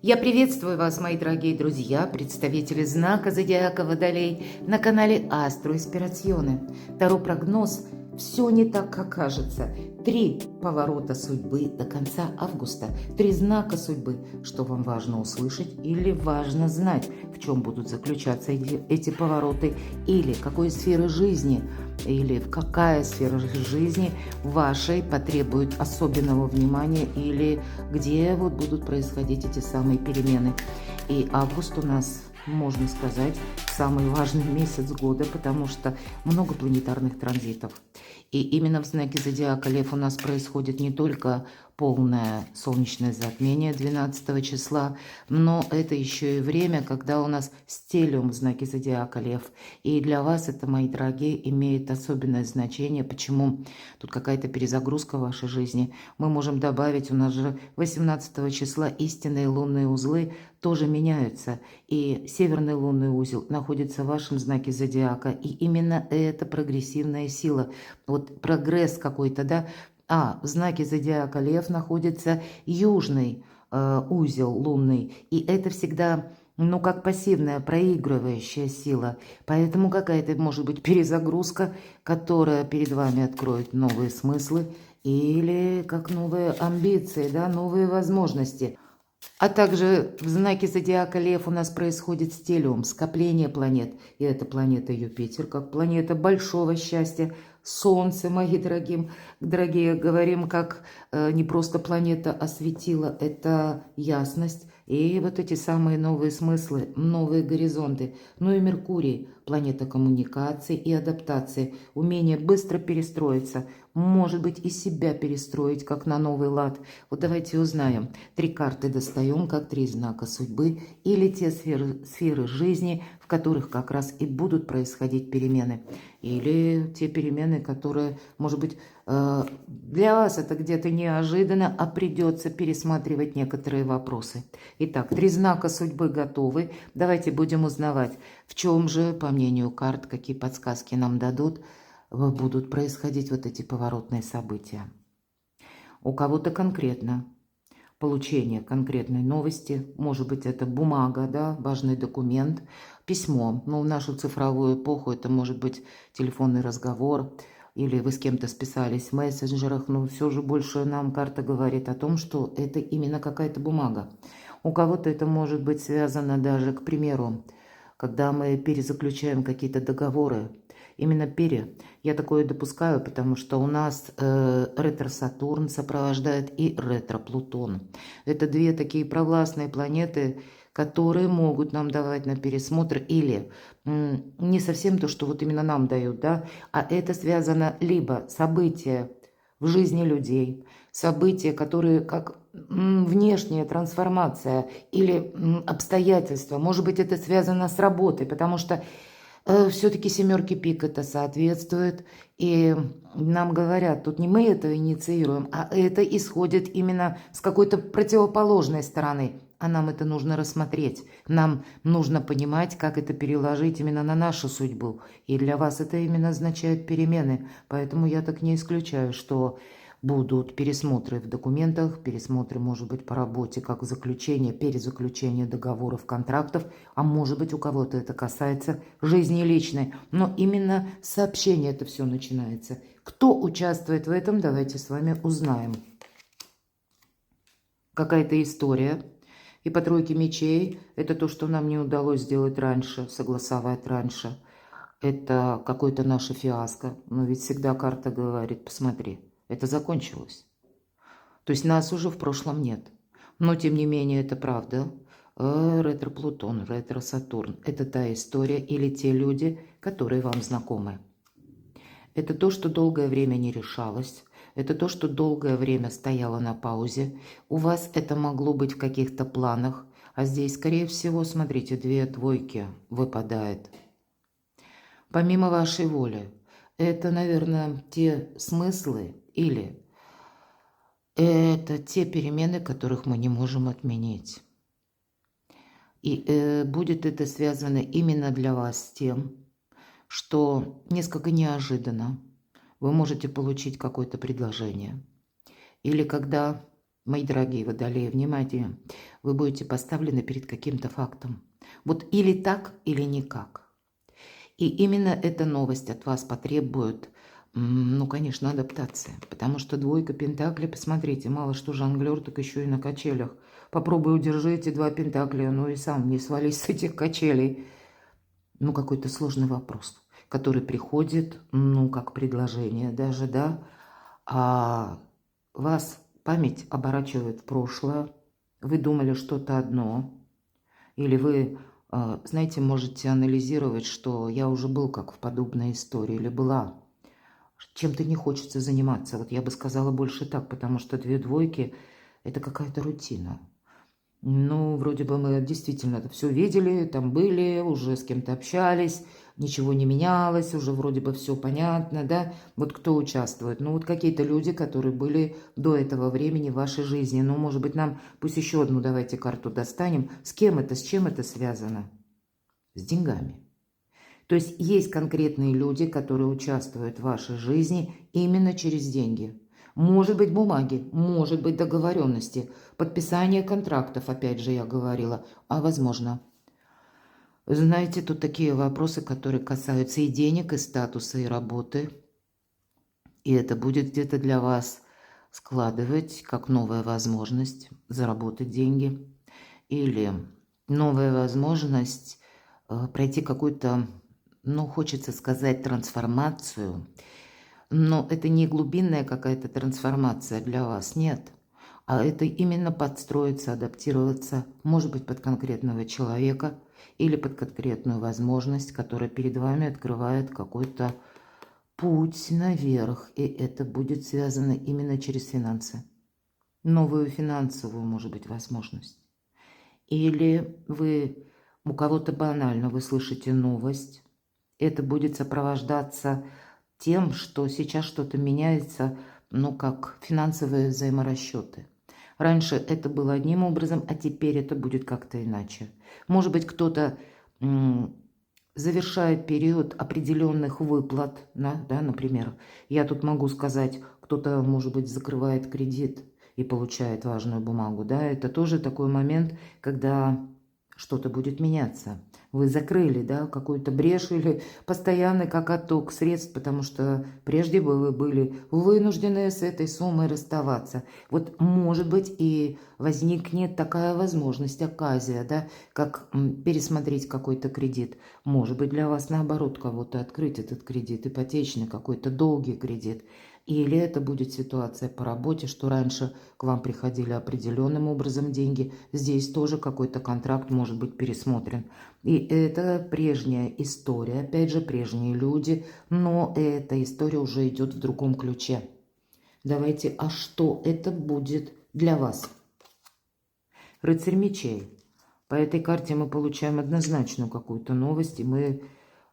Я приветствую вас, мои дорогие друзья, представители знака Зодиака Водолей на канале Астро Инспирационе. Таро прогноз «Все не так, как кажется». 3 поворота судьбы до конца августа. 3 знака судьбы. Что вам важно услышать или важно знать, в чем будут заключаться эти повороты, или какой сферы жизни, или в какая сфера жизни вашей потребует особенного внимания, или где вот будут происходить эти самые перемены. И август у нас, можно сказать, самый важный месяц года, потому что много планетарных транзитов. И именно в знаке Зодиака Лев у нас происходит не только полное солнечное затмение 12 числа, но это еще и время, когда у нас стелиум в знаке Зодиака Лев. И для вас это, мои дорогие, имеет особенное значение. Почему? Тут какая-то перезагрузка в вашей жизни. Мы можем добавить, у нас же 18 числа истинные лунные узлы тоже меняются. И северный лунный узел находится в вашем знаке Зодиака. И именно это прогрессивная сила. Вот прогресс какой-то, да. В знаке Зодиака Лев находится южный узел лунный. И это всегда, как пассивная, проигрывающая сила. Поэтому какая-то может быть перезагрузка, которая перед вами откроет новые смыслы или как новые амбиции, да, новые возможности. А также в знаке Зодиака Лев у нас происходит стелиум, скопление планет. И это планета Юпитер, как планета большого счастья. Солнце, мои дорогие, говорим, как не просто планета осветила, это ясность. И вот эти самые новые смыслы, новые горизонты. Ну и Меркурий, планета коммуникации и адаптации, умение быстро перестроиться, может быть и себя перестроить, как на новый лад. Вот давайте узнаем. 3 карты достаем, как 3 знака судьбы или те сферы жизни, в которых как раз и будут происходить перемены. Или те перемены, которые, может быть, для вас это где-то неожиданно, а придется пересматривать некоторые вопросы. Итак, 3 знака судьбы готовы. Давайте будем узнавать, в чем же, по мнению карт, какие подсказки нам дадут, будут происходить вот эти поворотные события. У кого-то конкретно получение конкретной новости, может быть, это бумага, да, важный документ, письмо. Но в нашу цифровую эпоху это может быть телефонный разговор, или вы с кем-то списались в мессенджерах, но все же больше нам карта говорит о том, что это именно какая-то бумага. У кого-то это может быть связано даже, к примеру, когда мы перезаключаем какие-то договоры. Именно я такое допускаю, потому что у нас ретро-Сатурн сопровождает и ретро-Плутон. Это 2 такие провластные планеты, которые могут нам давать на пересмотр или не совсем то, что вот именно нам дают, да, а это связано либо события в жизни людей, события, которые как внешняя трансформация или обстоятельства. Может быть, это связано с работой, потому что все-таки 7 пик это соответствует. И нам говорят, тут не мы это инициируем, а это исходит именно с какой-то противоположной стороны. А нам это нужно рассмотреть. Нам нужно понимать, как это переложить именно на нашу судьбу. И для вас это именно означает перемены. Поэтому я так не исключаю, что будут пересмотры в документах, пересмотры, может быть, по работе, как заключение, перезаключение договоров, контрактов, а может быть, у кого-то это касается жизни личной. Но именно сообщение это все начинается. Кто участвует в этом, давайте с вами узнаем. Какая-то история. И по 3 мечей это то, что нам не удалось сделать раньше, согласовать раньше. Это какое-то наше фиаско. Но ведь всегда карта говорит, посмотри, это закончилось. То есть нас уже в прошлом нет. Но, тем не менее, это правда. Ретро-Плутон, ретро-Сатурн. Это та история или те люди, которые вам знакомы. Это то, что долгое время не решалось. Это то, что долгое время стояло на паузе. У вас это могло быть в каких-то планах. А здесь, скорее всего, смотрите, 2 двойки выпадает. Помимо вашей воли. Это, наверное, те смыслы или это те перемены, которых мы не можем отменить. И будет это связано именно для вас с тем, что несколько неожиданно вы можете получить какое-то предложение. Или когда Мои дорогие водолеи, внимание, вы будете поставлены перед каким-то фактом. Вот или так, или никак. И именно эта новость от вас потребует, ну, конечно, адаптации. Потому что двойка пентаклей, посмотрите, мало что жонглер, так еще и на качелях. Попробуй удержи эти два пентакля, ну и сам не свались с этих качелей. Ну, какой-то сложный вопрос, который приходит, ну, как предложение даже, да, а вас память оборачивает в прошлое, вы думали что-то одно, или вы, знаете, можете анализировать, что я уже был как в подобной истории, или была, чем-то не хочется заниматься. Вот я бы сказала больше так, потому что две двойки – это какая-то рутина. Ну, вроде бы мы действительно это все видели, там были, уже с кем-то общались, ничего не менялось, уже вроде бы все понятно, да? Вот кто участвует? Ну, вот какие-то люди, которые были до этого времени в вашей жизни. Ну, может быть, нам, пусть еще одну давайте карту достанем. С кем это, с чем это связано? С деньгами. То есть есть конкретные люди, которые участвуют в вашей жизни именно через деньги. Может быть бумаги, может быть договоренности, подписание контрактов, опять же я говорила, а возможно. Знаете, тут такие вопросы, которые касаются и денег, и статуса, и работы. И это будет где-то для вас складывать как новая возможность заработать деньги. Или новая возможность пройти какую-то, ну, хочется сказать, трансформацию. Но это не глубинная какая-то трансформация для вас, нет. А это именно подстроиться, адаптироваться, может быть, под конкретного человека или под конкретную возможность, которая перед вами открывает какой-то путь наверх. И это будет связано именно через финансы. Новую финансовую, может быть, возможность. Или вы, у кого-то банально, вы слышите новость, это будет сопровождаться тем, что сейчас что-то меняется, ну, как финансовые взаиморасчеты. Раньше это было одним образом, а теперь это будет как-то иначе. Может быть, кто-то завершает период определенных выплат, да, например. Я тут могу сказать, кто-то, может быть, закрывает кредит и получает важную бумагу, да, это тоже такой момент, когда что-то будет меняться. Вы закрыли, да, какую-то брешь или постоянный как отток средств, потому что прежде вы были вынуждены с этой суммой расставаться. Вот, может быть, и возникнет такая возможность, оказия, да, как пересмотреть какой-то кредит. Может быть, для вас, наоборот, кого-то открыть этот кредит, ипотечный какой-то долгий кредит. Или это будет ситуация по работе, что раньше к вам приходили определенным образом деньги, здесь тоже какой-то контракт может быть пересмотрен. И это прежняя история, опять же, прежние люди, но эта история уже идет в другом ключе. Давайте, а что это будет для вас? Рыцарь мечей. По этой карте мы получаем однозначную какую-то новость, и мы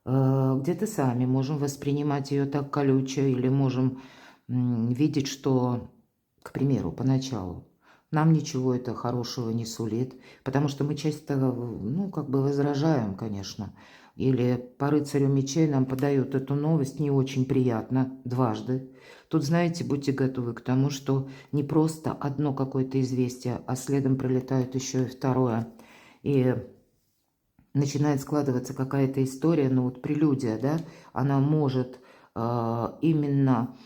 где-то сами можем воспринимать ее так колюче, или можем видеть, что, к примеру, поначалу нам ничего это хорошего не сулит, потому что мы часто, ну, как бы возражаем, конечно. Или по рыцарю мечей нам подают эту новость не очень приятно дважды. Тут, знаете, будьте готовы к тому, что не просто одно какое-то известие, а следом прилетает еще и второе. И начинает складываться какая-то история, ну вот прелюдия, да, она может именно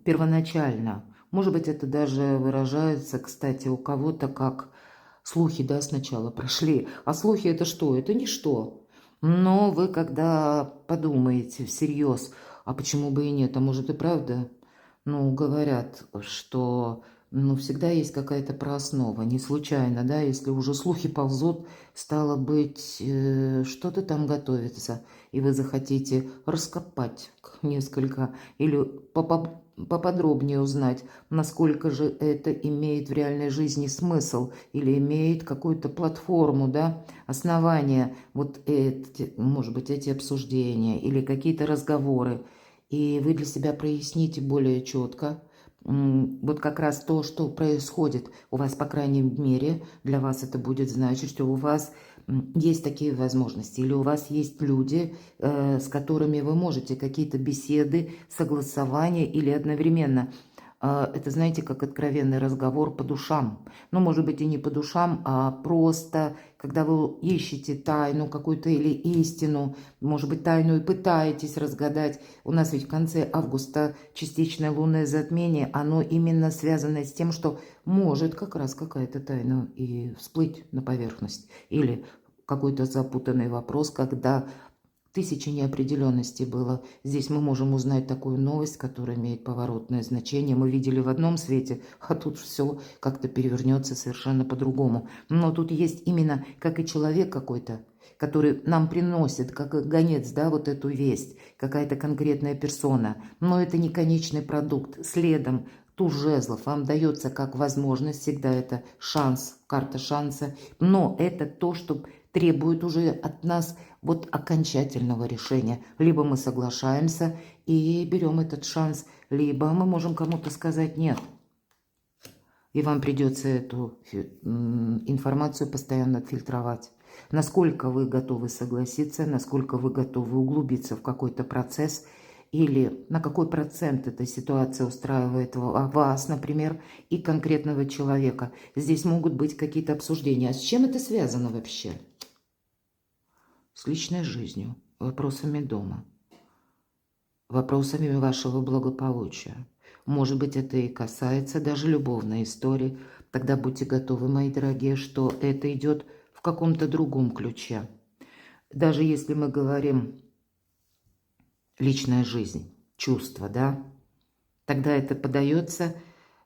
первоначально, может быть, это даже выражается, кстати, у кого-то как слухи, да, сначала прошли. А слухи это что? Это ничто. Но вы, когда подумаете всерьез, а почему бы и нет, а может и правда, ну, говорят, что ну, всегда есть какая-то прооснова, не случайно, да, если уже слухи ползут, стало быть, что-то там готовится, и вы захотите раскопать несколько или поподробнее узнать, насколько же это имеет в реальной жизни смысл или имеет какую-то платформу, да, основания, вот эти, может быть, эти обсуждения или какие-то разговоры, и вы для себя проясните более четко, вот как раз то, что происходит у вас, по крайней мере, для вас это будет значить, что у вас есть такие возможности, или у вас есть люди, с которыми вы можете какие-то беседы, согласования или одновременно Это, знаете, как откровенный разговор по душам. Ну, может быть, и не по душам, а просто, когда вы ищете тайну какую-то или истину, может быть, тайну и пытаетесь разгадать. У нас ведь в конце августа частичное лунное затмение, оно именно связано с тем, что может как раз какая-то тайна и всплыть на поверхность. Или какой-то запутанный вопрос, когда тысячи неопределенностей было. Здесь мы можем узнать такую новость, которая имеет поворотное значение. Мы видели в одном свете, а тут все как-то перевернется совершенно по-другому. Но тут есть именно, как и человек какой-то, который нам приносит, как гонец, да, вот эту весть, какая-то конкретная персона. Но это не конечный продукт. Следом туз жезлов вам дается как возможность, всегда это шанс, карта шанса. Но это то, что требует уже от нас вот окончательного решения. Либо мы соглашаемся и берем этот шанс, либо мы можем кому-то сказать «нет». И вам придется эту информацию постоянно фильтровать. Насколько вы готовы согласиться, насколько вы готовы углубиться в какой-то процесс, или на какой процент эта ситуация устраивает вас, например, и конкретного человека. Здесь могут быть какие-то обсуждения. А с чем это связано вообще? С личной жизнью, вопросами дома, вопросами вашего благополучия. Может быть, это и касается даже любовной истории. Тогда будьте готовы, мои дорогие, что это идет в каком-то другом ключе. Даже если мы говорим личная жизнь, чувства, да, тогда это подается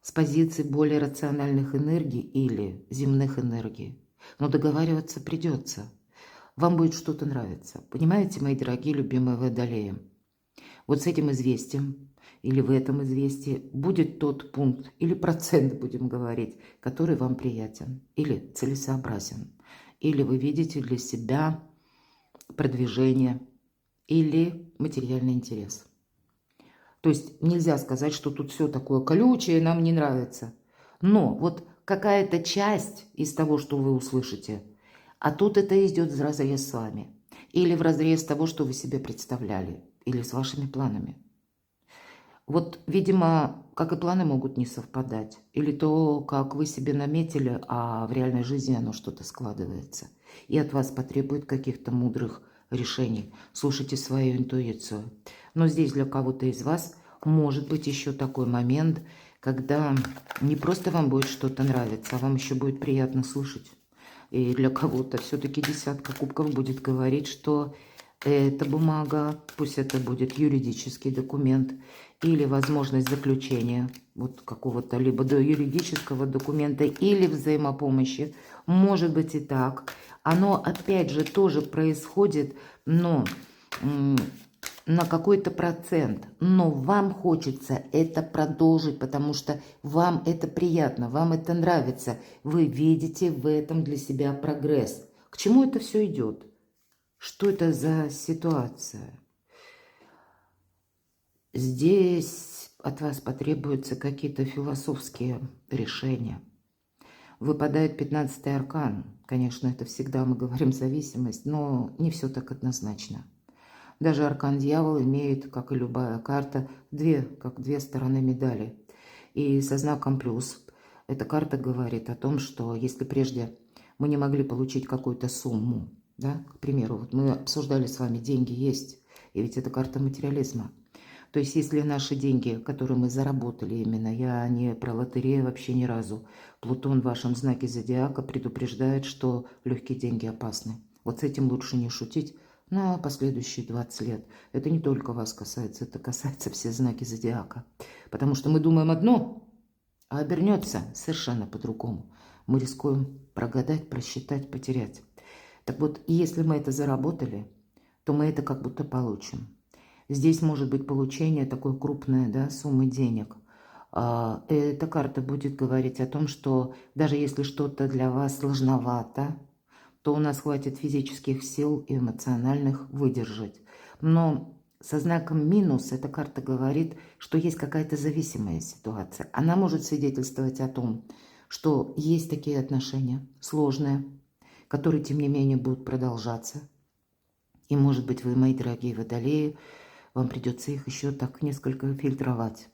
с позиции более рациональных энергий или земных энергий. Но договариваться придется. Вам будет что-то нравиться. Понимаете, мои дорогие, любимые водолеи? Вот с этим известием или в этом известии будет тот пункт или процент, будем говорить, который вам приятен или целесообразен. Или вы видите для себя продвижение или материальный интерес. То есть нельзя сказать, что тут все такое колючее, нам не нравится. Но вот какая-то часть из того, что вы услышите, а тут это идет в разрез с вами. Или в разрез того, что вы себе представляли. Или с вашими планами. Вот, видимо, как и планы могут не совпадать. Или то, как вы себе наметили, а в реальной жизни оно что-то складывается. И от вас потребует каких-то мудрых решений. Слушайте свою интуицию. Но здесь для кого-то из вас может быть еще такой момент, когда не просто вам будет что-то нравиться, а вам еще будет приятно слышать. И для кого-то все-таки десятка кубков будет говорить, что эта бумага, пусть это будет юридический документ или возможность заключения вот какого-то либо до юридического документа или взаимопомощи, может быть и так. Оно опять же тоже происходит, но на какой-то процент, но вам хочется это продолжить, потому что вам это приятно, вам это нравится, вы видите в этом для себя прогресс. К чему это все идет? Что это за ситуация? Здесь от вас потребуются какие-то философские решения. Выпадает 15-й аркан. Конечно, это всегда мы говорим зависимость, но не все так однозначно. Даже аркан дьявол имеет, как и любая карта, две стороны медали. И со знаком плюс эта карта говорит о том, что если прежде мы не могли получить какую-то сумму, да, к примеру, вот мы обсуждали с вами, деньги есть, и ведь это карта материализма. То есть если наши деньги, которые мы заработали именно, я не про лотерею вообще ни разу, Плутон в вашем знаке зодиака предупреждает, что легкие деньги опасны. Вот с этим лучше не шутить на последующие 20 лет. Это не только вас касается, это касается все знаки зодиака. Потому что мы думаем одно, а обернется совершенно по-другому. Мы рискуем прогадать, просчитать, потерять. Так вот, если мы это заработали, то мы это как будто получим. Здесь может быть получение такой крупной, да, суммы денег. Эта карта будет говорить о том, что даже если что-то для вас сложновато, то у нас хватит физических сил и эмоциональных выдержать. Но со знаком минус эта карта говорит, что есть какая-то зависимая ситуация. Она может свидетельствовать о том, что есть такие отношения сложные, которые, тем не менее, будут продолжаться. И, может быть, вы, мои дорогие водолеи, вам придется их еще так несколько фильтровать.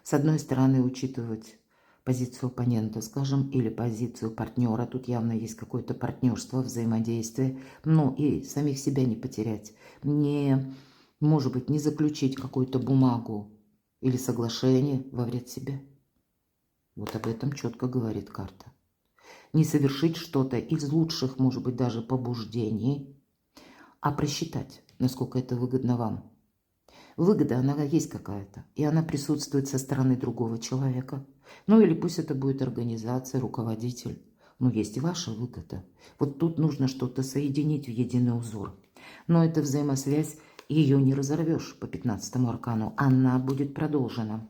С одной стороны, учитывать позицию оппонента, скажем, или позицию партнера. Тут явно есть какое-то партнерство, взаимодействие. Ну и самих себя не потерять. Не, может быть, не заключить какую-то бумагу или соглашение во вред себе. Вот об этом четко говорит карта. Не совершить что-то из лучших, может быть, даже побуждений, а просчитать, насколько это выгодно вам. Выгода, она есть какая-то, и она присутствует со стороны другого человека. Ну или пусть это будет организация, руководитель. Но есть и ваша выгода. Вот тут нужно что-то соединить в единый узор. Но эта взаимосвязь, ее не разорвешь по 15-му аркану. Она будет продолжена.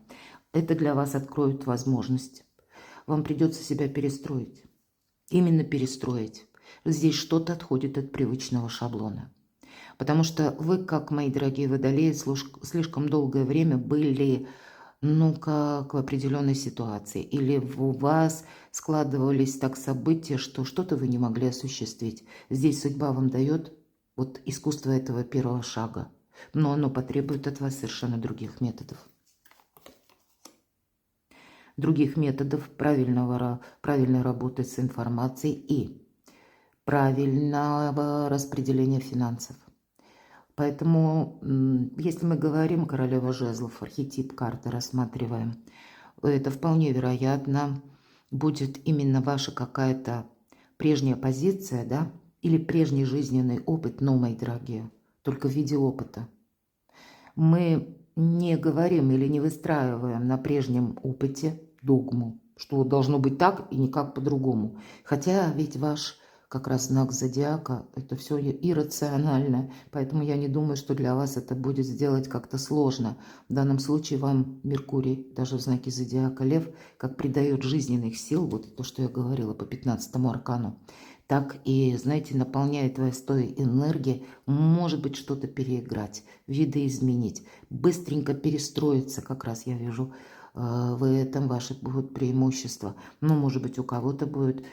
Это для вас откроет возможность. Вам придется себя перестроить. Именно перестроить. Здесь что-то отходит от привычного шаблона. Потому что вы, как мои дорогие водолеи, слишком долгое время были, ну, как в определенной ситуации. Или у вас складывались так события, что что-то вы не могли осуществить. Здесь судьба вам дает вот искусство этого первого шага. Но оно потребует от вас совершенно других методов. Других методов правильной работы с информацией и правильного распределения финансов. Поэтому, если мы говорим королева жезлов, архетип карты рассматриваем, это вполне вероятно будет именно ваша какая-то прежняя позиция, да, или прежний жизненный опыт, но, мои дорогие, только в виде опыта. Мы не говорим или не выстраиваем на прежнем опыте догму, что должно быть так и никак по-другому. Хотя ведь ваш как раз знак зодиака, это все иррационально, поэтому я не думаю, что для вас это будет сделать как-то сложно. В данном случае вам Меркурий, даже в знаке зодиака Лев, как придает жизненных сил, вот то, что я говорила по 15-му аркану, так и, знаете, наполняет вас той энергией, может быть, что-то переиграть, видоизменить, быстренько перестроиться, как раз я вижу в этом ваши будут преимущества. Ну, может быть, у кого-то будут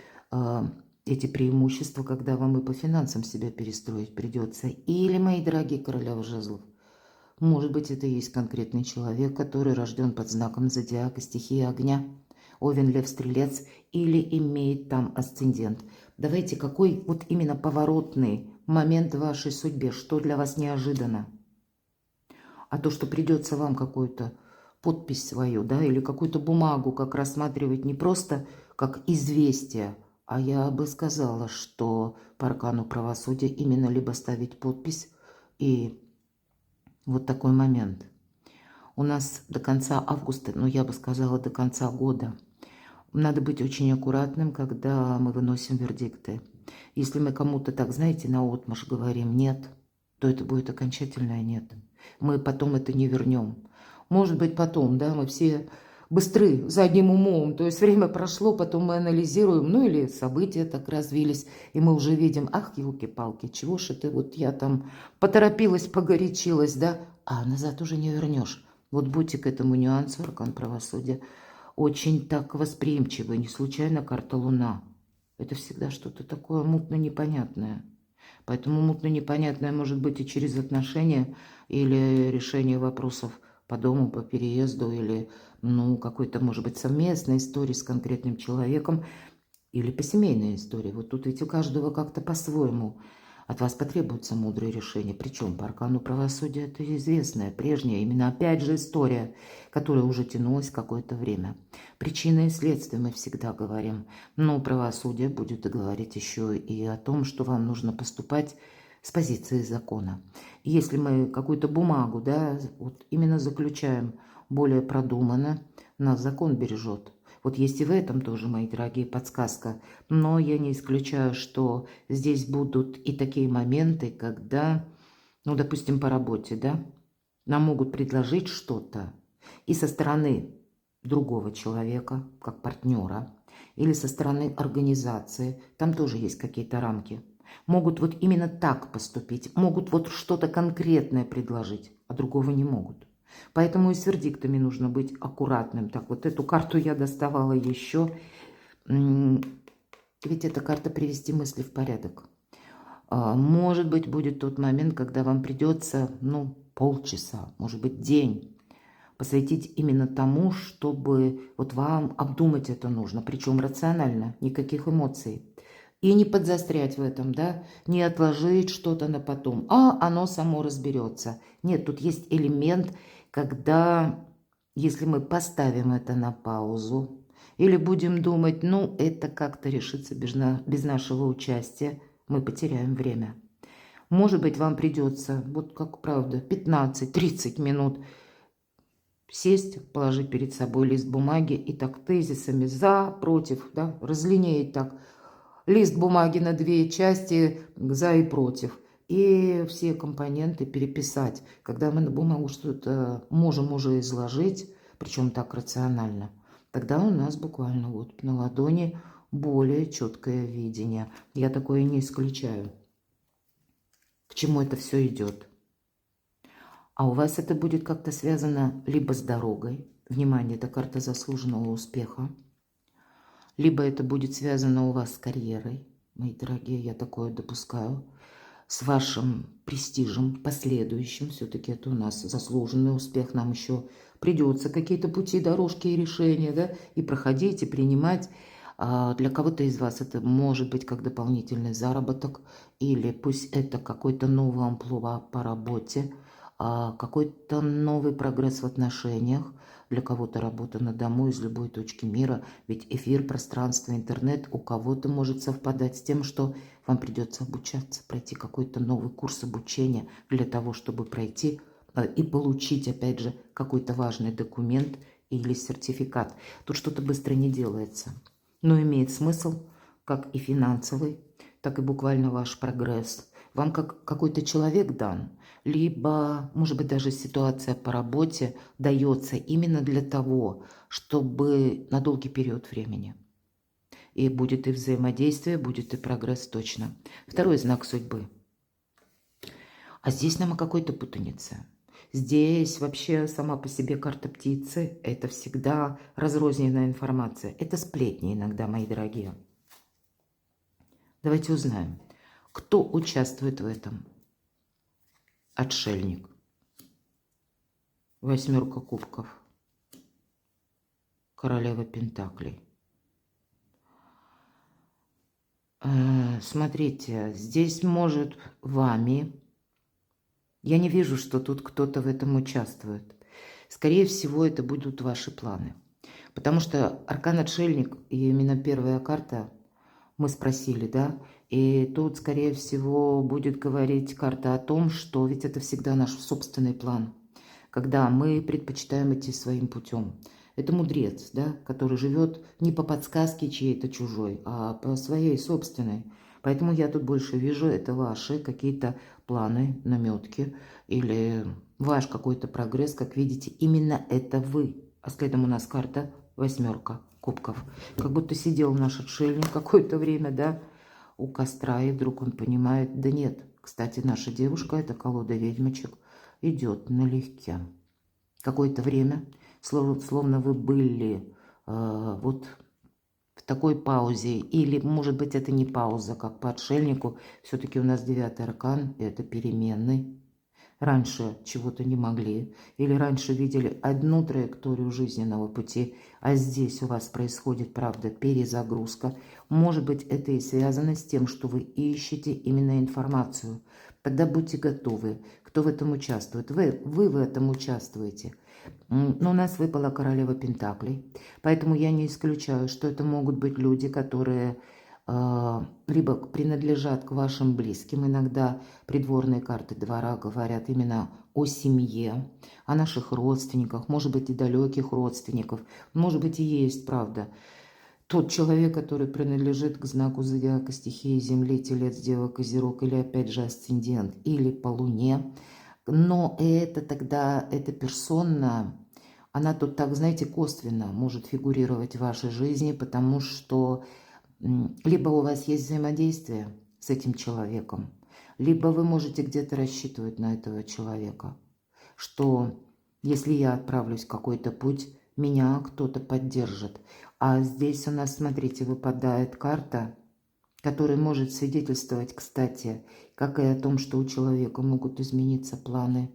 эти преимущества, когда вам и по финансам себя перестроить придется. Или, мои дорогие королевы жезлов, может быть, это и есть конкретный человек, который рожден под знаком зодиака, стихии огня, Овен, Лев, Стрелец, или имеет там асцендент. Давайте, какой вот именно поворотный момент в вашей судьбе, что для вас неожиданно? А то, что придется вам какую-то подпись свою, да, или какую-то бумагу, как рассматривать не просто как известие, а я бы сказала, что по аркану правосудия именно либо ставить подпись и вот такой момент. У нас до конца августа, ну я бы сказала до конца года, надо быть очень аккуратным, когда мы выносим вердикты. Если мы кому-то так, знаете, наотмашь говорим «нет», то это будет окончательное «нет». Мы потом это не вернем. Может быть, потом, да, мы все быстры, задним умом, то есть время прошло, потом мы анализируем, ну или события так развились, и мы уже видим, ах, елки-палки, чего ж это вот я там поторопилась, погорячилась, да, а назад уже не вернешь. Вот будьте к этому нюансу, аркан правосудия, очень так восприимчивы, не случайно карта Луна. Это всегда что-то такое мутно-непонятное. Поэтому мутно-непонятное может быть и через отношения, или решение вопросов по дому, по переезду, или, ну, какой-то, может быть, совместной истории с конкретным человеком, или по семейной истории. Вот тут ведь у каждого как-то по-своему. От вас потребуется мудрое решение. Причем по аркану правосудия это известная, прежняя, именно опять же история, которая уже тянулась какое-то время. Причины и следствия мы всегда говорим. Но правосудие будет говорить еще и о том, что вам нужно поступать с позиции закона. Если мы какую-то бумагу, да, вот именно заключаем более продуманно, нас закон бережет. Вот есть и в этом тоже, мои дорогие, подсказка. Но я не исключаю, что здесь будут и такие моменты, когда, ну, допустим, по работе, да, нам могут предложить что-то и со стороны другого человека, как партнера, или со стороны организации, там тоже есть какие-то рамки. Могут вот именно так поступить, могут вот что-то конкретное предложить, а другого не могут. Поэтому и с вердиктами нужно быть аккуратным. Так, вот эту карту я доставала еще. Ведь эта карта «Привести мысли в порядок». Может быть, будет тот момент, когда вам придется, ну, полчаса, может быть, день посвятить именно тому, чтобы вот вам обдумать это нужно, причем рационально, никаких эмоций. И не подзастрять в этом, да, не отложить что-то на потом, а оно само разберется. Нет, тут есть элемент, когда, если мы поставим это на паузу, или будем думать, ну, это как-то решится без нашего участия, мы потеряем время. Может быть, вам придется, вот как правда, 15-30 минут сесть, положить перед собой лист бумаги и так тезисами за, против, да, разлинеять так лист бумаги на две части, за и против. И все компоненты переписать. Когда мы на бумагу что-то можем уже изложить, причем так рационально, тогда у нас буквально вот на ладони более четкое видение. Я такое не исключаю. К чему это все идет? А у вас это будет как-то связано либо с дорогой, внимание, это карта заслуженного успеха, либо это будет связано у вас с карьерой, мои дорогие, я такое допускаю, с вашим престижем последующим, все-таки это у нас заслуженный успех, нам еще придется какие-то пути, дорожки и решения, да, и проходить, и принимать. Для кого-то из вас это может быть как дополнительный заработок, или пусть это какой-то новый амплуа по работе, какой-то новый прогресс в отношениях, для кого-то работа на дому из любой точки мира, ведь эфир, пространство, интернет у кого-то может совпадать с тем, что вам придется обучаться, пройти какой-то новый курс обучения для того, чтобы пройти и получить, опять же, какой-то важный документ или сертификат. Тут что-то быстро не делается, но имеет смысл, как и финансовый, так и буквально ваш прогресс. Вам как какой-то человек дан, либо, может быть, даже ситуация по работе дается именно для того, чтобы на долгий период времени. И будет и взаимодействие, будет и прогресс точно. Второй знак судьбы. А здесь нам о какой-то путанице. Здесь вообще сама по себе карта птицы. Это всегда разрозненная информация. Это сплетни иногда, мои дорогие. Давайте узнаем, кто участвует в этом. Отшельник. Восьмерка кубков. Королева пентаклей. Смотрите, здесь может вами... Я не вижу, что тут кто-то в этом участвует. Скорее всего, это будут ваши планы. Потому что аркан отшельник, и именно первая карта, мы спросили, да? И тут, скорее всего, будет говорить карта о том, что ведь это всегда наш собственный план. Когда мы предпочитаем идти своим путем. Это мудрец, да, который живет не по подсказке чьей-то чужой, а по своей собственной. Поэтому я тут больше вижу, это ваши какие-то планы, наметки или ваш какой-то прогресс. Как видите, именно это вы. А следом у нас карта восьмерка кубков. Как будто сидел наш отшельник какое-то время, да, у костра, и вдруг он понимает, да нет, кстати, наша девушка, это колода ведьмочек, идет налегке. Какое-то время, словно вы были вот в такой паузе, или, может быть, это не пауза, как по отшельнику, все-таки у нас 9-й аркан, это переменный. Раньше чего-то не могли, или раньше видели одну траекторию жизненного пути, а здесь у вас происходит, правда, перезагрузка. Может быть, это и связано с тем, что вы ищете именно информацию. Тогда будьте готовы, кто в этом участвует. Вы в этом участвуете. Но у нас выпала королева пентаклей, поэтому я не исключаю, что это могут быть люди, которые либо принадлежат к вашим близким. Иногда придворные карты двора говорят именно о семье, о наших родственниках, может быть, и далеких родственников. Может быть, и есть, правда, тот человек, который принадлежит к знаку зодиака стихии Земли, Телец, Дева, Козерог, или опять же асцендент, или по Луне. Но это тогда, эта персона, она тут так, знаете, косвенно может фигурировать в вашей жизни, потому что либо у вас есть взаимодействие с этим человеком, либо вы можете где-то рассчитывать на этого человека, что если я отправлюсь в какой-то путь, меня кто-то поддержит. А здесь у нас, смотрите, выпадает карта, которая может свидетельствовать, кстати, как и о том, что у человека могут измениться планы,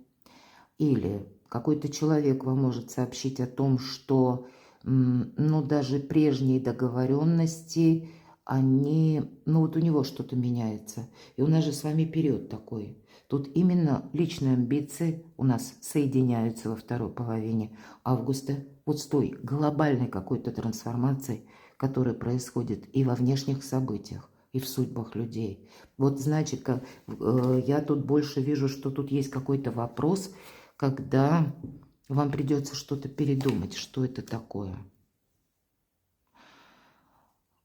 или какой-то человек вам может сообщить о том, что, ну, даже прежние договоренности, они, ну, вот у него что-то меняется. И у нас же с вами период такой. Тут именно личные амбиции у нас соединяются во второй половине августа вот с той глобальной какой-то трансформацией, которая происходит и во внешних событиях, и в судьбах людей. Вот значит, я тут больше вижу, что тут есть какой-то вопрос, когда вам придется что-то передумать, что это такое.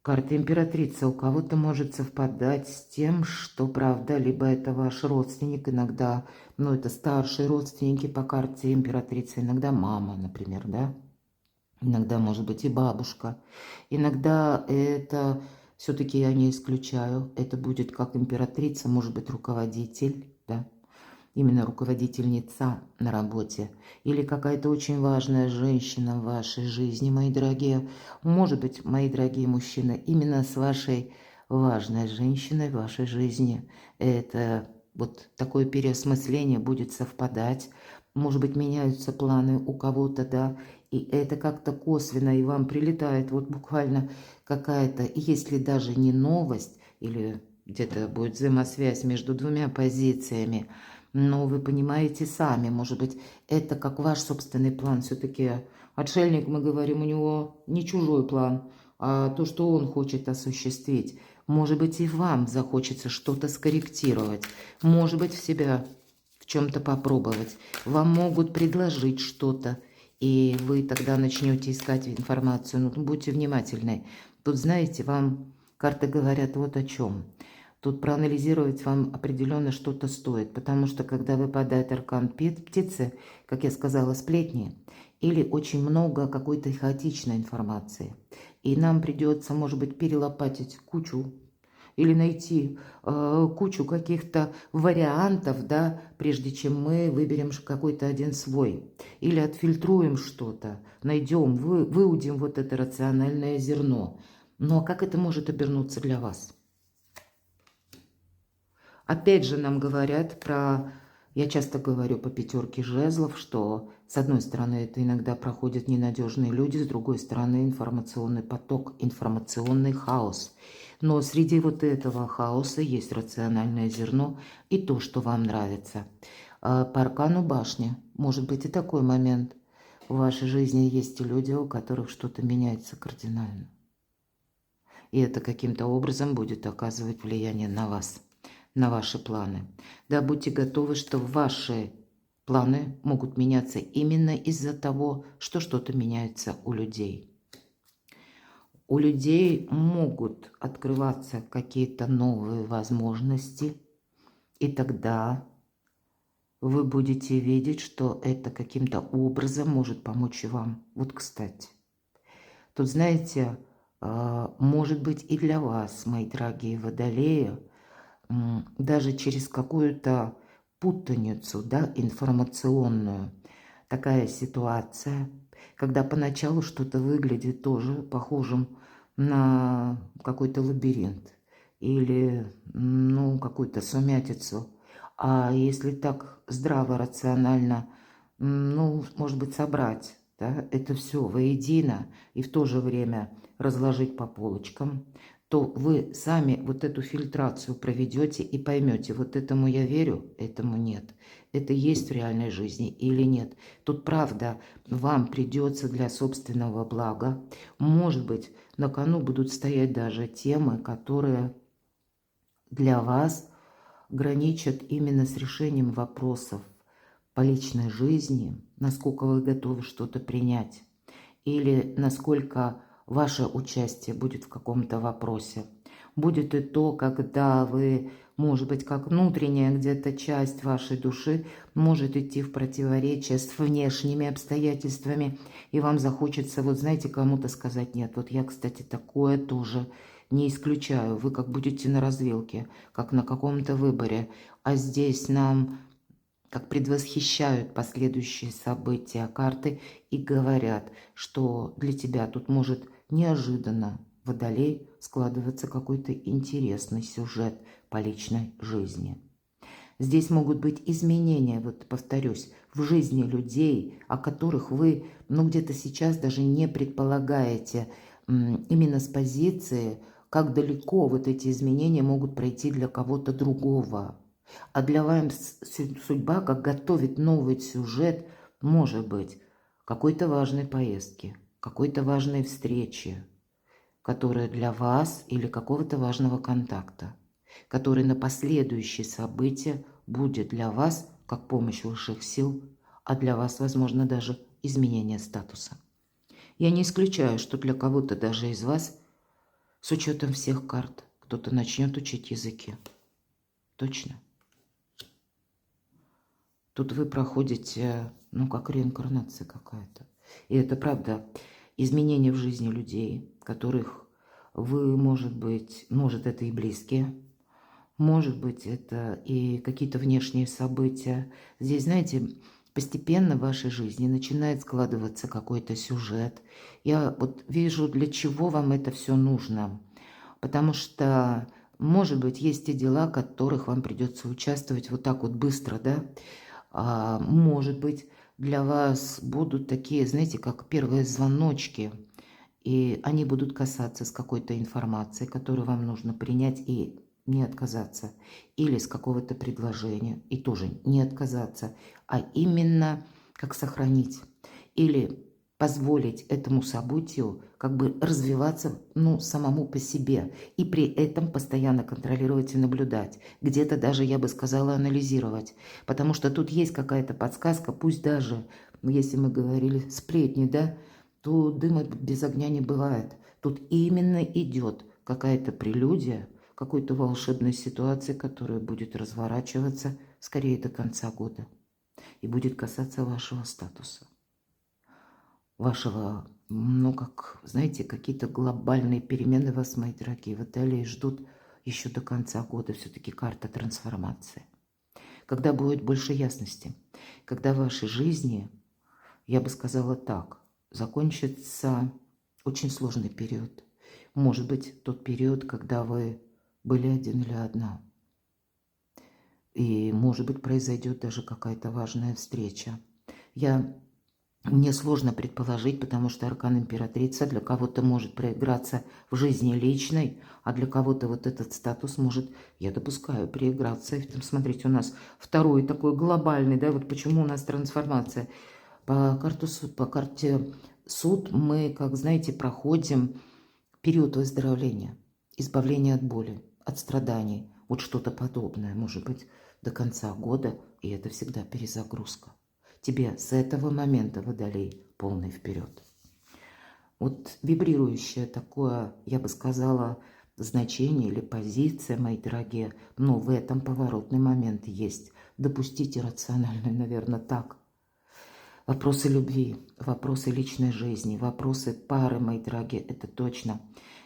Карта императрицы у кого-то может совпадать с тем, что, правда, либо это ваш родственник, иногда, ну, это старшие родственники по карте императрицы, иногда мама, например, да, иногда, может быть, и бабушка, иногда это, все-таки я не исключаю, это будет как императрица, может быть, руководитель, да, именно руководительница на работе, или какая-то очень важная женщина в вашей жизни, мои дорогие. Может быть, мои дорогие мужчины, именно с вашей важной женщиной в вашей жизни это вот такое переосмысление будет совпадать. Может быть, меняются планы у кого-то, да, и это как-то косвенно, и вам прилетает вот буквально какая-то, если даже не новость, или где-то будет взаимосвязь между двумя позициями, но вы понимаете сами, может быть, это как ваш собственный план. Все-таки отшельник, мы говорим, у него не чужой план, а то, что он хочет осуществить. Может быть, и вам захочется что-то скорректировать. Может быть, в себя в чем-то попробовать. Вам могут предложить что-то, и вы тогда начнете искать информацию. Ну, будьте внимательны. Тут, знаете, вам карты говорят вот о чем. Тут проанализировать вам определенно что-то стоит, потому что когда выпадает аркан птицы, как я сказала, сплетни, или очень много какой-то хаотичной информации, и нам придется, может быть, перелопатить кучу или найти кучу каких-то вариантов, да, прежде чем мы выберем какой-то один свой, или отфильтруем что-то, найдем, выудим вот это рациональное зерно. Но как это может обернуться для вас? Опять же нам говорят про, я часто говорю по пятерке жезлов, что с одной стороны это иногда проходят ненадежные люди, с другой стороны информационный поток, информационный хаос. Но среди вот этого хаоса есть рациональное зерно и то, что вам нравится. По аркану башни может быть и такой момент. В вашей жизни есть и люди, у которых что-то меняется кардинально. И это каким-то образом будет оказывать влияние на вас, на ваши планы. Да, будьте готовы, что ваши планы могут меняться именно из-за того, что что-то меняется у людей. У людей могут открываться какие-то новые возможности, и тогда вы будете видеть, что это каким-то образом может помочь и вам. Вот, кстати. Тут, знаете, может быть и для вас, мои дорогие водолеи, даже через какую-то путаницу, да, информационную, такая ситуация, когда поначалу что-то выглядит тоже похожим на какой-то лабиринт или, ну, какую-то сумятицу. А если так здраво, рационально, ну, может быть, собрать, да, это все воедино и в то же время разложить по полочкам, то вы сами вот эту фильтрацию проведете и поймете, вот этому я верю, этому нет. Это есть в реальной жизни или нет. Тут правда, вам придется для собственного блага, может быть, на кону будут стоять даже темы, которые для вас граничат именно с решением вопросов по личной жизни, насколько вы готовы что-то принять, или насколько ваше участие будет в каком-то вопросе. Будет и то, когда вы, может быть, как внутренняя где-то часть вашей души может идти в противоречие с внешними обстоятельствами, и вам захочется, вот знаете, кому-то сказать нет. Вот я, кстати, такое тоже не исключаю. Вы как будете на развилке, как на каком-то выборе, а здесь нам как предвосхищают последующие события карты и говорят, что для тебя тут может неожиданно, водолей, складываться какой-то интересный сюжет по личной жизни. Здесь могут быть изменения, вот повторюсь, в жизни людей, о которых вы, ну, где-то сейчас даже не предполагаете, именно с позиции, как далеко вот эти изменения могут пройти для кого-то другого. А для вас судьба, как готовит новый сюжет, может быть, какой-то важной поездки, какой-то важной встречи, которая для вас или какого-то важного контакта, который на последующие события будет для вас как помощь высших сил, а для вас, возможно, даже изменение статуса. Я не исключаю, что для кого-то даже из вас, с учетом всех карт, кто-то начнет учить языки. Точно. Тут вы проходите, ну, как реинкарнация какая-то. И это правда, изменения в жизни людей, которых вы, может быть, может, это и близкие, может быть, это и какие-то внешние события. Здесь, знаете, постепенно в вашей жизни начинает складываться какой-то сюжет. Я вот вижу, для чего вам это все нужно. Потому что, может быть, есть те дела, в которых вам придется участвовать вот так вот быстро, да? Может быть, для вас будут такие, знаете, как первые звоночки, и они будут касаться с какой-то информации, которую вам нужно принять и не отказаться, или с какого-то предложения, и тоже не отказаться, а именно как сохранить, или позволить этому событию как бы развиваться, ну, самому по себе, и при этом постоянно контролировать и наблюдать, где-то даже, я бы сказала, анализировать, потому что тут есть какая-то подсказка, пусть даже, если мы говорили сплетни, да, то дыма без огня не бывает. Тут именно идет какая-то прелюдия какой-то волшебной ситуации, которая будет разворачиваться скорее до конца года и будет касаться вашего статуса, вашего, ну, как, знаете, какие-то глобальные перемены вас, мои дорогие, в Италии ждут еще до конца года. Все-таки карта трансформации. Когда будет больше ясности, когда в вашей жизни, я бы сказала так, закончится очень сложный период. Может быть, тот период, когда вы были один или одна. И, может быть, произойдет даже какая-то важная встреча. Мне сложно предположить, потому что аркан императрица для кого-то может проиграться в жизни личной, а для кого-то вот этот статус может, я допускаю, проиграться. И смотрите, у нас второй такой глобальный, да, вот почему у нас трансформация. По карте суд мы, как знаете, проходим период выздоровления, избавления от боли, от страданий. Вот что-то подобное, может быть, до конца года, и это всегда перезагрузка. Тебе с этого момента, Водолей, полный вперед. Вот вибрирующее такое, я бы сказала, значение или позиция, мои дорогие, но в этом поворотный момент есть. Допустите рационально, наверное, так. Вопросы любви, вопросы личной жизни, вопросы пары, мои дорогие, это точно.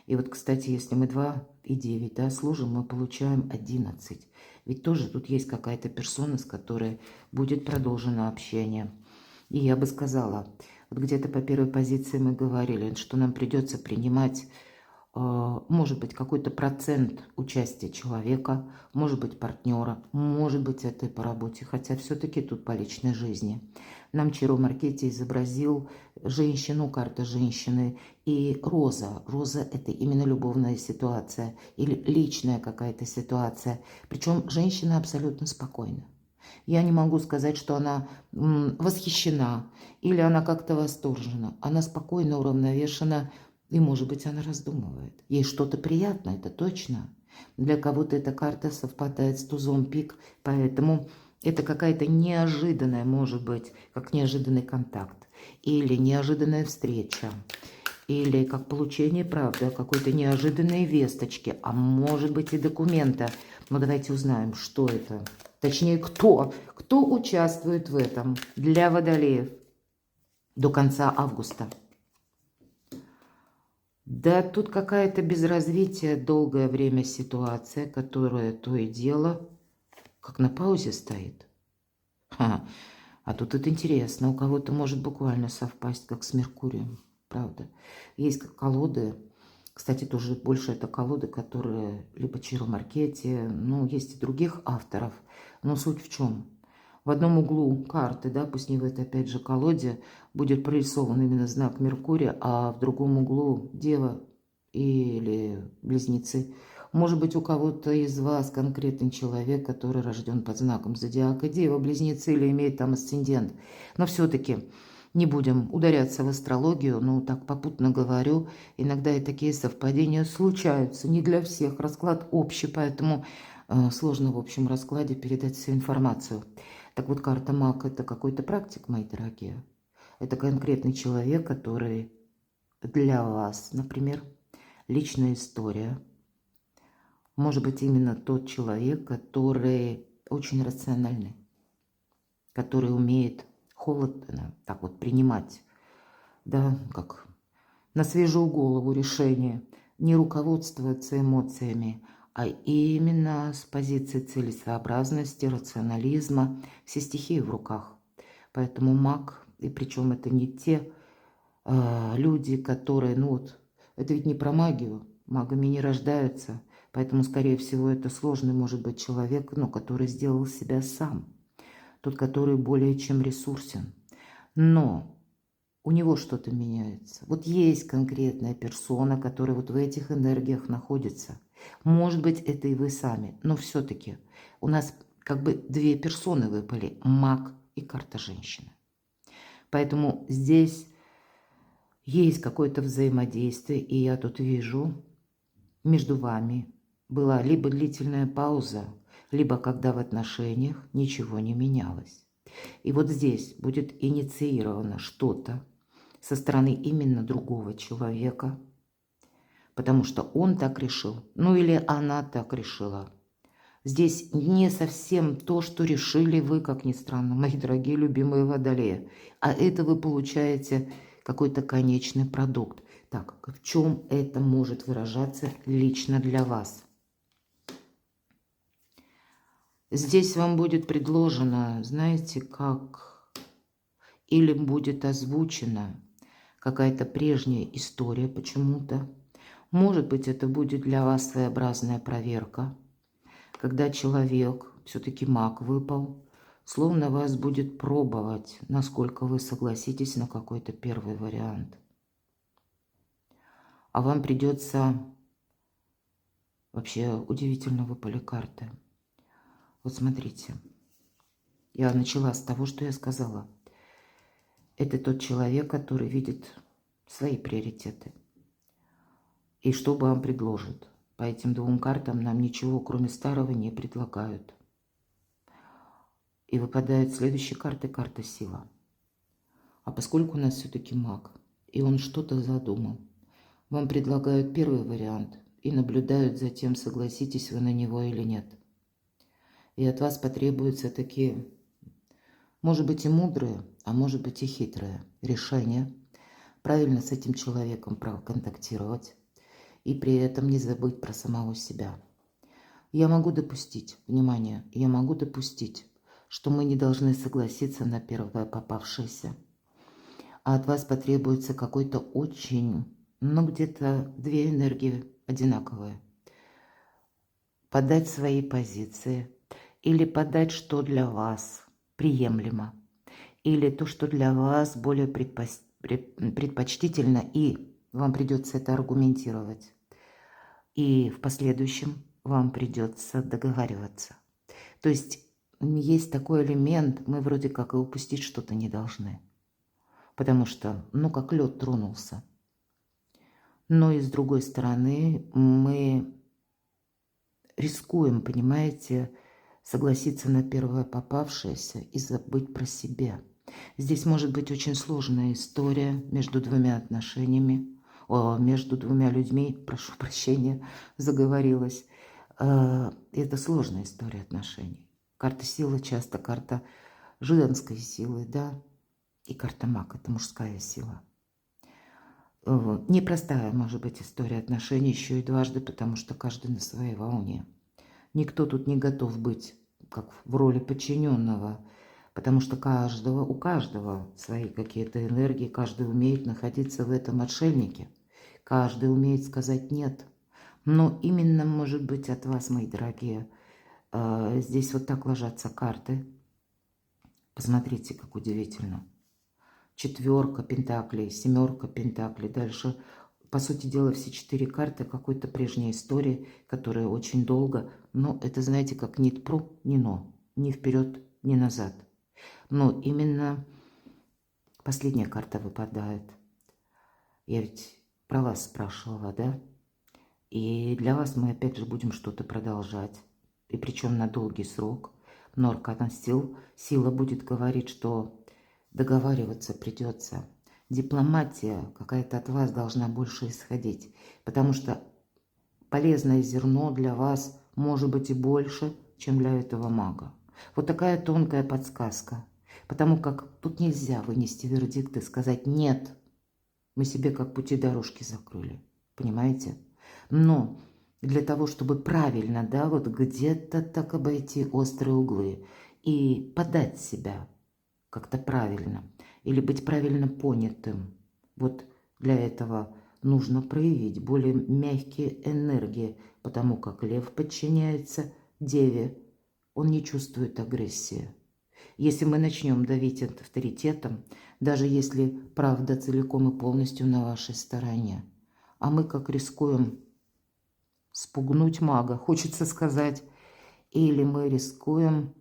И вот, кстати, если мы 2 и 9, да, сложим, мы получаем 11. Ведь тоже тут есть какая-то персона, с которой будет продолжено общение. И я бы сказала, вот где-то по первой позиции мы говорили, что нам придется принимать, может быть, какой-то процент участия человека, может быть, партнера, может быть, это и по работе, хотя все-таки тут по личной жизни. Нам Чиро Маркетти изобразил женщину, карта женщины, и роза. Роза – это именно любовная ситуация или личная какая-то ситуация. Причем женщина абсолютно спокойна. Я не могу сказать, что она восхищена или она как-то восторжена. Она спокойно, уравновешена, и, может быть, она раздумывает. Ей что-то приятно, это точно. Для кого-то эта карта совпадает с тузом пик, поэтому это какая-то неожиданная, может быть, как неожиданный контакт, или неожиданная встреча, или как получение, правда, какой-то неожиданной весточки, а может быть и документа. Но давайте узнаем, что это. Точнее, кто участвует в этом для водолеев до конца августа. Да, тут какая-то без развития долгое время ситуация, которая то и дело как на паузе стоит. А тут это интересно, у кого-то может буквально совпасть, как с Меркурием, правда. Есть колоды, Кстати, тоже больше это колоды, которые либо Чиро Маркетти, ну, есть и других авторов. Но суть в чем? В одном углу карты, да, пусть не в этой опять же колоде, будет прорисован именно знак Меркурия, а в другом углу Дева или Близнецы. Может быть, у кого-то из вас конкретный человек, который рожден под знаком зодиака Дева, Близнецы или имеет там асцендент. Но все-таки не будем ударяться в астрологию, но так попутно говорю, иногда и такие совпадения случаются. Не для всех, расклад общий, поэтому сложно в общем раскладе передать всю информацию. Так вот, карта Маг – это какой-то практик, мои дорогие. Это конкретный человек, который для вас, например, личная история. Может быть, именно тот человек, который очень рациональный, который умеет холодно так вот принимать, да, как на свежую голову решение, не руководствоваться эмоциями, а именно с позиции целесообразности, рационализма, все стихии в руках. Поэтому маг, и причем это не те люди, которые, ну вот, это ведь не про магию, магами не рождаются, поэтому, скорее всего, это сложный может быть человек, но который сделал себя сам, тот, который более чем ресурсен. Но у него что-то меняется. Вот есть конкретная персона, которая вот в этих энергиях находится. Может быть, это и вы сами, но все-таки у нас как бы две персоны выпали, маг и карта женщины. Поэтому здесь есть какое-то взаимодействие, и я тут вижу, между вами была либо длительная пауза, либо когда в отношениях ничего не менялось. И вот здесь будет инициировано что-то со стороны именно другого человека, потому что он так решил, ну или она так решила. Здесь не совсем то, что решили вы, как ни странно, мои дорогие любимые водолеи, а это вы получаете какой-то конечный продукт. Так, в чем это может выражаться лично для вас? Здесь вам будет предложено, знаете, как, или будет озвучена какая-то прежняя история почему-то. Может быть, это будет для вас своеобразная проверка, когда человек, все-таки маг выпал, словно вас будет пробовать, насколько вы согласитесь на какой-то первый вариант. А вам придется... Вообще удивительно выпали карты. Вот смотрите, я начала с того, что я сказала. Это тот человек, который видит свои приоритеты. И что бы вам предложит? По этим двум картам нам ничего, кроме старого, не предлагают. И выпадает следующая карта, карта сила. А поскольку у нас все-таки маг, и он что-то задумал, вам предлагают первый вариант и наблюдают за тем, согласитесь вы на него или нет. И от вас потребуются такие, может быть, и мудрые, а может быть, и хитрые решения. Правильно с этим человеком проконтактировать и при этом не забыть про самого себя. Я могу допустить, внимание, я могу допустить, что мы не должны согласиться на первое попавшееся. А от вас потребуется какой-то очень, ну где-то две энергии одинаковые. Подать свои позиции или подать, что для вас приемлемо, или то, что для вас более предпочтительно, и вам придется это аргументировать. И в последующем вам придется договариваться. То есть есть такой элемент, мы вроде как и упустить что-то не должны. Потому что, ну, как лед тронулся. Но и с другой стороны, мы рискуем, понимаете, согласиться на первое попавшееся и забыть про себя. Здесь может быть очень сложная история между двумя отношениями, между двумя людьми, прошу прощения, заговорилась. Это сложная история отношений. Карта силы часто карта женской силы, да, и карта маг – это мужская сила. Непростая может быть история отношений еще и дважды, потому что каждый на своей волне. Никто тут не готов быть как в роли подчиненного, потому что у каждого свои какие-то энергии, каждый умеет находиться в этом отшельнике. Каждый умеет сказать «нет». Но именно, может быть, от вас, мои дорогие, здесь вот так ложатся карты. Посмотрите, как удивительно. 4 пентаклей, 7 пентаклей. Дальше, по сути дела, все 4 карты какой-то прежней истории, которая очень долго, но это, знаете, как ни пру, ни но, ни вперед, ни назад. Но именно последняя карта выпадает. Я ведь про вас спрашивала, да? И для вас мы опять же будем что-то продолжать. И причем на долгий срок. Но аркан сила будет говорить, что договариваться придется. Дипломатия какая-то от вас должна больше исходить. Потому что полезное зерно для вас может быть и больше, чем для этого мага. Вот такая тонкая подсказка. Потому как тут нельзя вынести вердикт и сказать «нет». Мы себе как пути дорожки закрыли. Понимаете? Но для того, чтобы правильно, да, вот где-то так обойти острые углы и подать себя как-то правильно или быть правильно понятым, вот для этого нужно проявить более мягкие энергии, потому как лев подчиняется деве, он не чувствует агрессии. Если мы начнем давить авторитетом, даже если правда целиком и полностью на вашей стороне, а мы как рискуем спугнуть мага, хочется сказать, или мы рискуем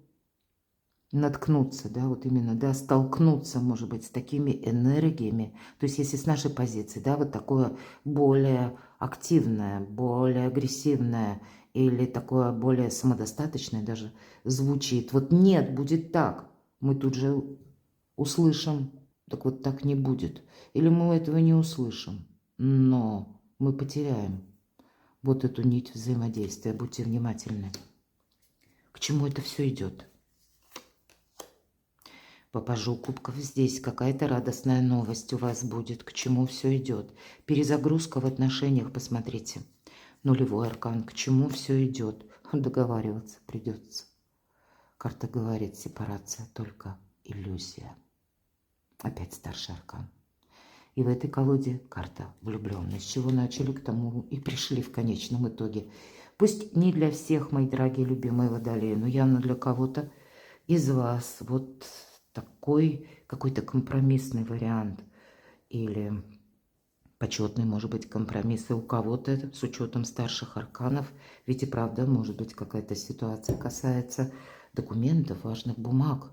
наткнуться, да, вот именно, да, столкнуться, может быть, с такими энергиями, то есть если с нашей позиции, да, вот такое более активное, более агрессивное или такое более самодостаточное даже звучит, вот нет, будет так, мы тут же услышим, так вот так не будет, или мы этого не услышим, но мы потеряем вот эту нить взаимодействия. Будьте внимательны. К чему это все идет? По пажу кубков здесь какая-то радостная новость у вас будет. К чему все идет? Перезагрузка в отношениях, посмотрите. Нулевой аркан. К чему все идет? Договариваться придется. Карта говорит, сепарация только иллюзия. Опять старший аркан. И в этой колоде карта влюбленность. С чего начали, к тому и пришли в конечном итоге. Пусть не для всех, мои дорогие, любимые водолеи, но явно для кого-то из вас вот такой какой-то компромиссный вариант. Или почетный, может быть, компромисс. И у кого-то это с учетом старших арканов. Ведь и правда, может быть, какая-то ситуация касается документов, важных бумаг.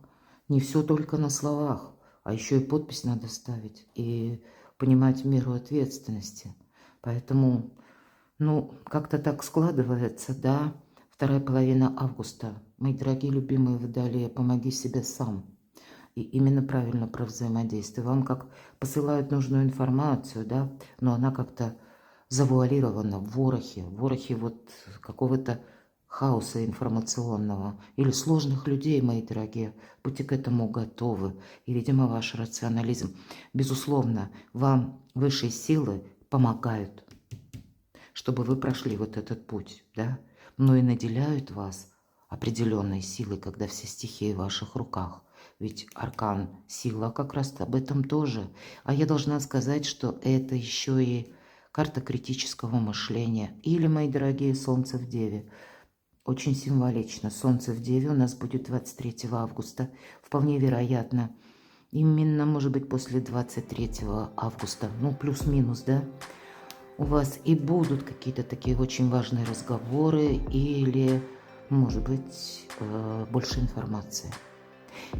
Не все только на словах. А еще и подпись надо ставить и понимать меру ответственности. Поэтому, ну, как-то так складывается, да. Вторая половина августа. Мои дорогие любимые водолеи, помоги себе сам. И именно правильно про взаимодействие. Вам как посылают нужную информацию, да, но она как-то завуалирована в ворохе вот какого-то хаоса информационного или сложных людей, мои дорогие. Будьте к этому готовы. И, видимо, ваш рационализм. Безусловно, вам высшие силы помогают, чтобы вы прошли вот этот путь, да, но и наделяют вас определенной силой, когда все стихии в ваших руках. Ведь аркан сила как раз об этом тоже. А я должна сказать, что это еще и карта критического мышления. Или, мои дорогие, Солнце в Деве. Очень символично. Солнце в Деве у нас будет 23 августа. Вполне вероятно. Именно, может быть, после 23 августа. Ну, плюс-минус, да? У вас и будут какие-то такие очень важные разговоры. Или, может быть, больше информации.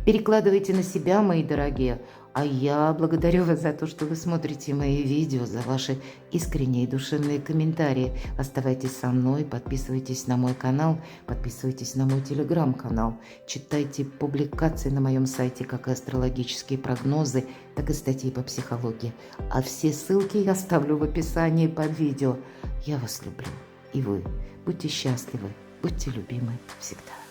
Перекладывайте на себя, мои дорогие. А я благодарю вас за то, что вы смотрите мои видео, за ваши искренние душевные комментарии. Оставайтесь со мной, подписывайтесь на мой канал, подписывайтесь на мой телеграм-канал. Читайте публикации на моем сайте, как и астрологические прогнозы, так и статьи по психологии. А все ссылки я оставлю в описании под видео. Я вас люблю. И вы. Будьте счастливы, будьте любимы всегда.